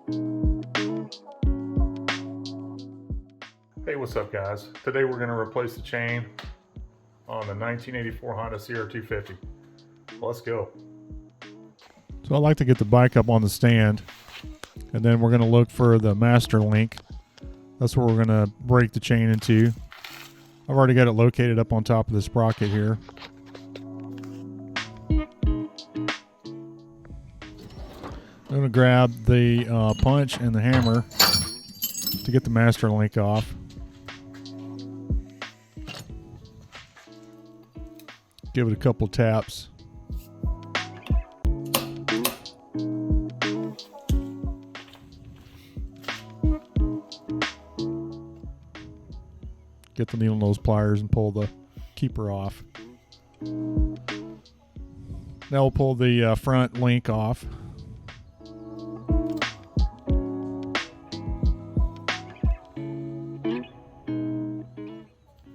Hey, what's up guys? Today we're going to replace the chain on the 1984 Honda CR250. Let's go. So I like to get the bike up on the stand, and then we're going to look for the master link. That's where we're going to break the chain into. I've already got it located up on top of the sprocket here. I'm going to grab the punch and the hammer to get the master link off. Give it a couple taps. Get the needle nose pliers and pull the keeper off. Now we'll pull the front link off.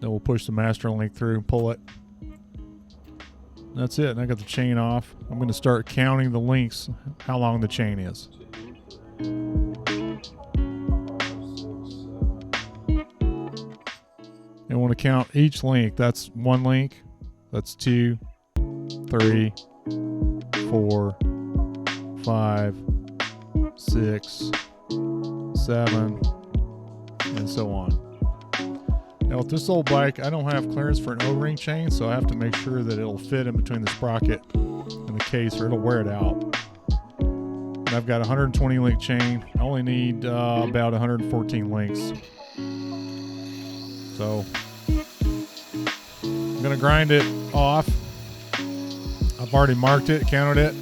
Then we'll push the master link through and pull it. That's it, and I got the chain off. I'm going to start counting the links, how long the chain is. I want to count each link. That's one link, that's 2, 3, 4, 5, 6, 7, and so on. Now with this old bike, I don't have clearance for an O-ring chain, so I have to make sure that it'll fit in between the sprocket and the case or it'll wear it out. And I've got a 120 link chain. I only need about 114 links. So I'm going to grind it off. I've already marked it, counted it.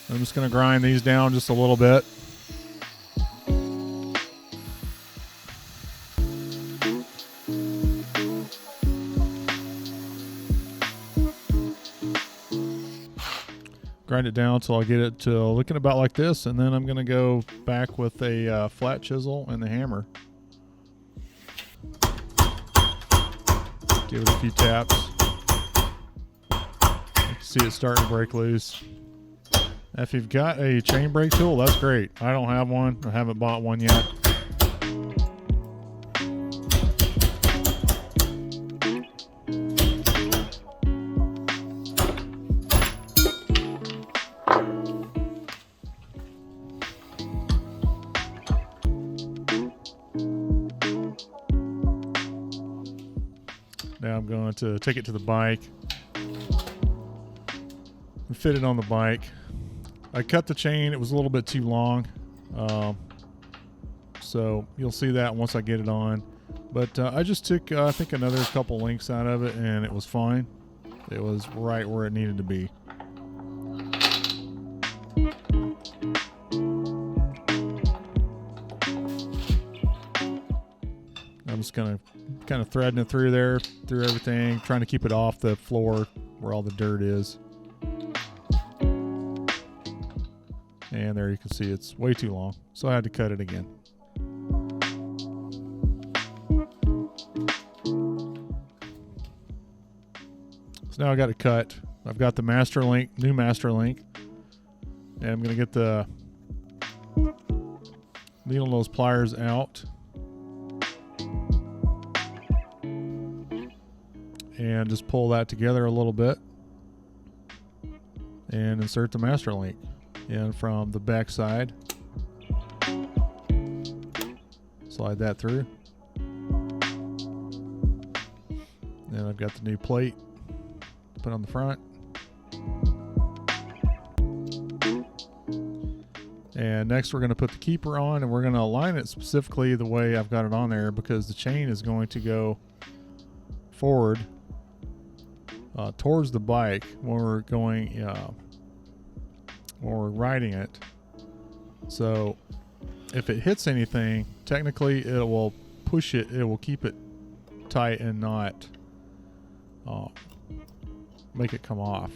I'm just going to grind these down just a little bit. Grind it down until I get it to looking about like this, and then I'm going to go back with a flat chisel and the hammer. Give it a few taps. You can see it starting to break loose. If you've got a chain brake tool, that's great. I don't have one. I haven't bought one yet. Now I'm going to take it to the bike and fit it on the bike. I cut the chain. It was a little bit too long. So you'll see that once I get it on. But I just took, I think, another couple links out of it, and it was fine. It was right where it needed to be. I'm just going to kind of threading it through there, through everything, trying to keep it off the floor where all the dirt is. And there you can see it's way too long, so I had to cut it again. So now I got it cut. I've got the master link, new master link, and I'm going to get the needle nose pliers out. And just pull that together a little bit and insert the master link in from the back side. Slide that through. Then I've got the new plate to put on the front. And next we're going to put the keeper on, and we're going to align it specifically the way I've got it on there, because the chain is going to go forward towards the bike when we're going when we're riding it. So if it hits anything, technically it will push it, it will keep it tight and not make it come off.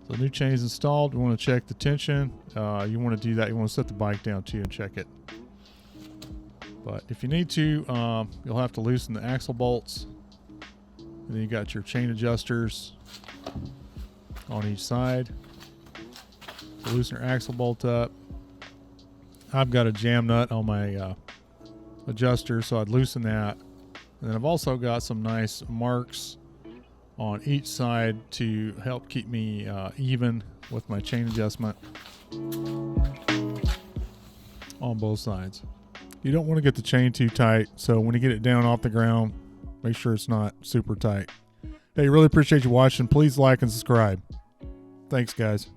So new chain's installed. We want to check the tension. You want to do that. You want to set the bike down too and check it. But if you need to, you'll have to loosen the axle bolts. And then you got your chain adjusters on each side. So loosen your axle bolt up. I've got a jam nut on my adjuster, so I'd loosen that. And then I've also got some nice marks on each side to help keep me even with my chain adjustment on both sides. You don't want to get the chain too tight, so when you get it down off the ground, make sure it's not super tight. Hey, really appreciate you watching. Please like and subscribe. Thanks, guys.